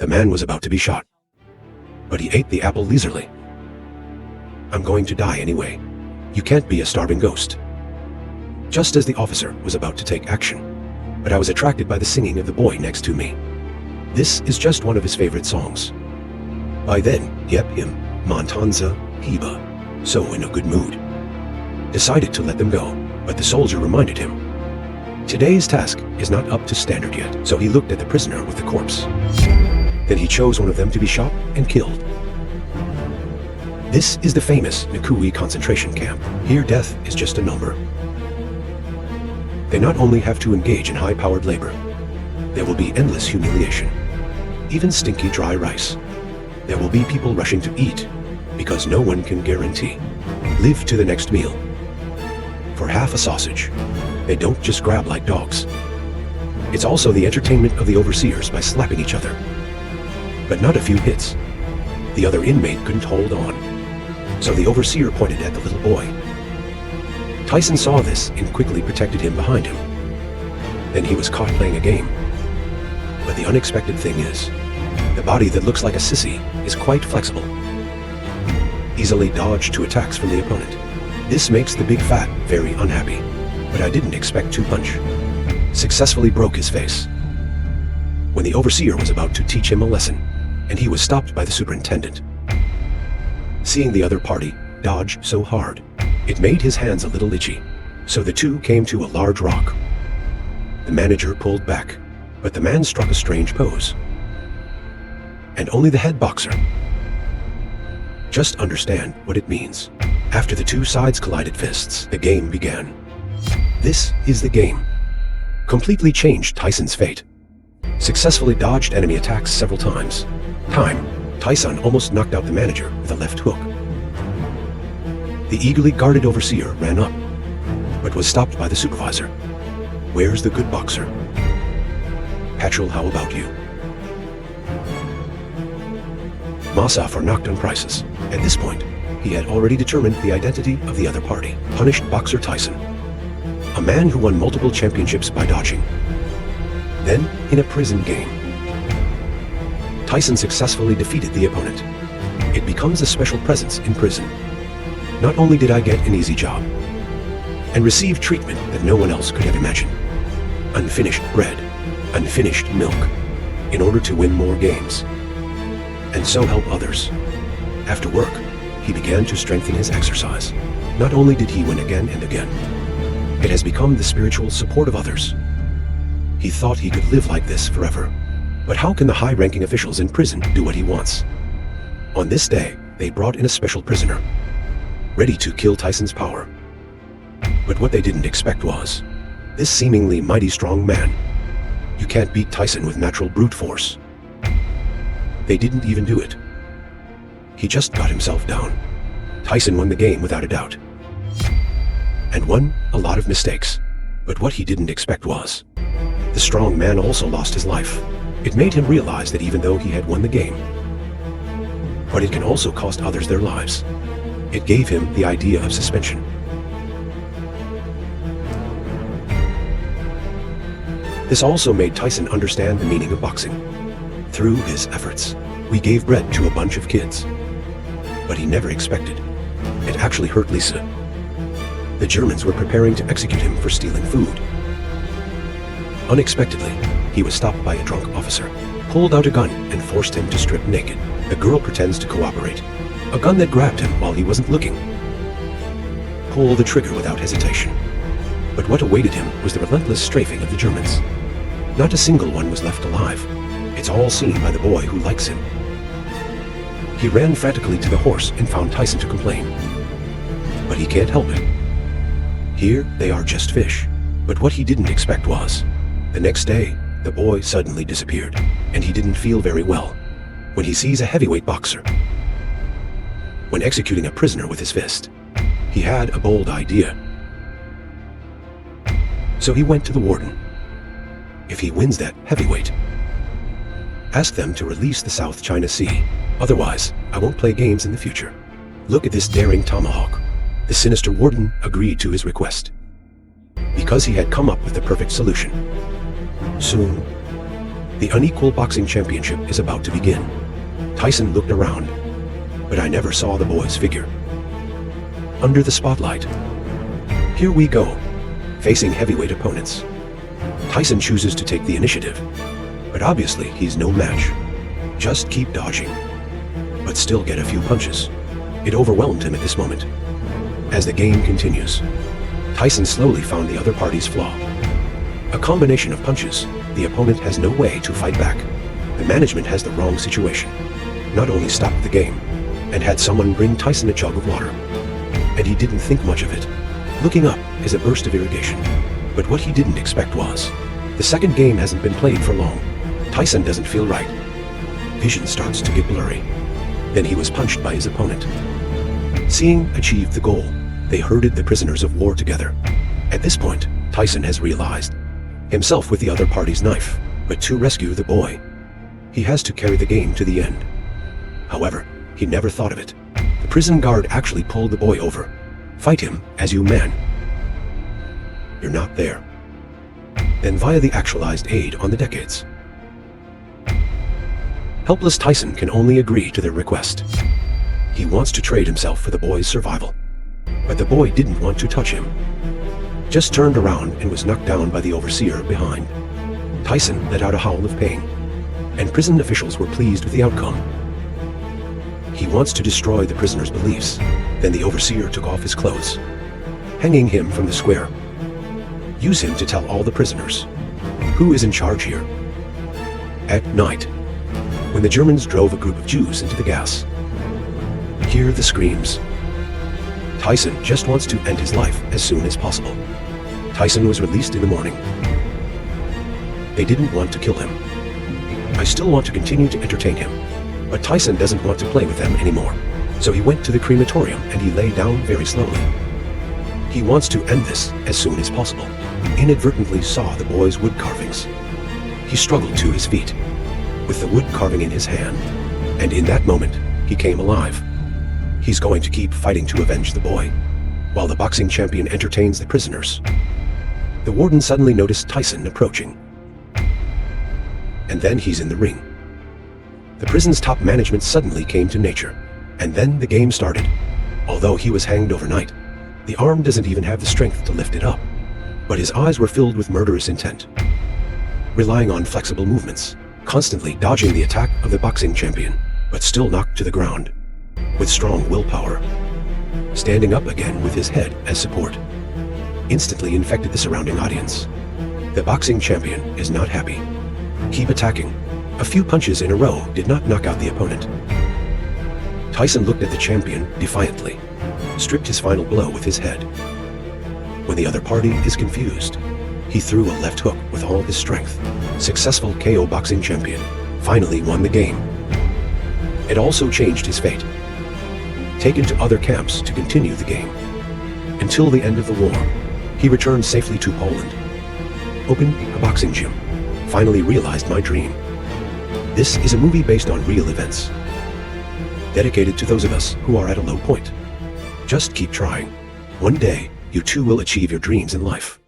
The man was about to be shot, but he ate the apple leisurely. "I'm going to die anyway. You can't be a starving ghost." Just as the officer was about to take action, but I was attracted by the singing of the boy next to me. This is just one of his favorite songs. By then, yep, him, Montanza, Hiba, so in a good mood. Decided to let them go, but the soldier reminded him. Today's task is not up to standard yet, so he looked at the prisoner with the corpse. Then he chose one of them to be shot and killed. This is the famous WWII concentration camp. Here death is just a number. They not only have to engage in high-powered labor, there will be endless humiliation, even stinky dry rice. There will be people rushing to eat, because no one can guarantee live to the next meal. For half a sausage, they don't just grab like dogs. It's also the entertainment of the overseers by slapping each other. But not a few hits. The other inmate couldn't hold on, so the overseer pointed at the little boy. Tyson saw this and quickly protected him behind him. Then he was caught playing a game. But the unexpected thing is, the body that looks like a sissy is quite flexible. Easily dodged to attacks from the opponent. This makes the big fat very unhappy, but I didn't expect to punch. Successfully broke his face. When the overseer was about to teach him a lesson, and he was stopped by the superintendent. Seeing the other party dodge so hard, it made his hands a little itchy, so the two came to a large rock. The manager pulled back, but the man struck a strange pose. And only the head boxer. Just understand what it means. After the two sides collided fists, the game began. This is the game. Completely changed Tyson's fate. Successfully dodged enemy attacks several times. Tyson almost knocked out the manager with a left hook. The eagerly guarded overseer ran up, but was stopped by the supervisor. "Where's the good boxer?" "Patrol, how about you?" Masafar knocked on prices. At this point, he had already determined the identity of the other party. Punished boxer Tyson. A man who won multiple championships by dodging. Then, in a prison game, Tyson successfully defeated the opponent. It becomes a special presence in prison. Not only did I get an easy job, and receive treatment that no one else could have imagined. Unfinished bread, unfinished milk, in order to win more games, and so help others. After work, he began to strengthen his exercise. Not only did he win again and again, it has become the spiritual support of others. He thought he could live like this forever. But how can the high-ranking officials in prison do what he wants? On this day, they brought in a special prisoner, ready to kill Tyson's power. But what they didn't expect was, this seemingly mighty strong man. You can't beat Tyson with natural brute force. They didn't even do it. He just got himself down. Tyson won the game without a doubt. And won a lot of mistakes. But what he didn't expect was, the strong man also lost his life. It made him realize that even though he had won the game, but it can also cost others their lives. It gave him the idea of suspension. This also made Tyson understand the meaning of boxing. Through his efforts, we gave bread to a bunch of kids. But he never expected. It actually hurt Lisa. The Germans were preparing to execute him for stealing food. Unexpectedly, he was stopped by a drunk officer, pulled out a gun and forced him to strip naked. The girl pretends to cooperate. A gun that grabbed him while he wasn't looking. Pull the trigger without hesitation. But what awaited him was the relentless strafing of the Germans. Not a single one was left alive. It's all seen by the boy who likes him. He ran frantically to the horse and found Tyson to complain. But he can't help it. Here, they are just fish. But what he didn't expect was, the next day, the boy suddenly disappeared, and he didn't feel very well when he sees a heavyweight boxer. When executing a prisoner with his fist, he had a bold idea. So he went to the warden. If he wins that heavyweight, ask them to release the South China Sea. Otherwise, I won't play games in the future. Look at this daring tomahawk. The sinister warden agreed to his request, because he had come up with the perfect solution. Soon, The unequal boxing championship is about to begin. Tyson looked around, but I never saw the boy's figure. Under the spotlight. Here we go, facing heavyweight opponents. Tyson chooses to take the initiative, but obviously he's no match. Just keep dodging, but still get a few punches. It overwhelmed him at this moment. As the game continues, Tyson slowly found the other party's flaw. A combination of punches. The opponent has no way to fight back. The management has the wrong situation. Not only stopped the game, and had someone bring Tyson a jug of water. And he didn't think much of it. Looking up is a burst of irrigation. But what he didn't expect was, the second game hasn't been played for long. Tyson doesn't feel right. Vision starts to get blurry. Then he was punched by his opponent. Seeing achieved the goal, they herded the prisoners of war together. At this point, Tyson has realized himself with the other party's knife, but to rescue the boy, he has to carry the game to the end. However, he never thought of it. The prison guard actually pulled the boy over. Fight him as you man. You're not there. Then via the actualized aid on the decades. Helpless Tyson can only agree to their request. He wants to trade himself for the boy's survival. But the boy didn't want to touch him. Just turned around and was knocked down by the overseer behind. Tyson let out a howl of pain, and prison officials were pleased with the outcome. He wants to destroy the prisoner's beliefs. Then the overseer took off his clothes, hanging him from the square. Use him to tell all the prisoners who is in charge here. At night, when the Germans drove a group of Jews into the gas, hear the screams. Tyson just wants to end his life as soon as possible. Tyson was released in the morning. They didn't want to kill him. I still want to continue to entertain him, but Tyson doesn't want to play with them anymore. So he went to the crematorium and he lay down very slowly. He wants to end this as soon as possible. Inadvertently saw the boy's wood carvings. He struggled to his feet, with the wood carving in his hand, and in that moment, he came alive. He's going to keep fighting to avenge the boy, while the boxing champion entertains the prisoners. The warden suddenly noticed Tyson approaching. And then he's in the ring. The prison's top management suddenly came to nature, and then the game started. Although he was hanged overnight, the arm doesn't even have the strength to lift it up. But his eyes were filled with murderous intent, relying on flexible movements, constantly dodging the attack of the boxing champion, but still knocked to the ground. With strong willpower, standing up again with his head as support, instantly infected the surrounding audience. The boxing champion is not happy. Keep attacking. A few punches in a row did not knock out the opponent. Tyson looked at the champion defiantly, stripped his final blow with his head. When the other party is confused, he threw a left hook with all his strength. Successful KO boxing champion finally won the game. It also changed his fate. Taken to other camps to continue the game. Until the end of the war, he returned safely to Poland. Opened a boxing gym. Finally realized my dream. This is a movie based on real events, dedicated to those of us who are at a low point. Just keep trying. One day, you too will achieve your dreams in life.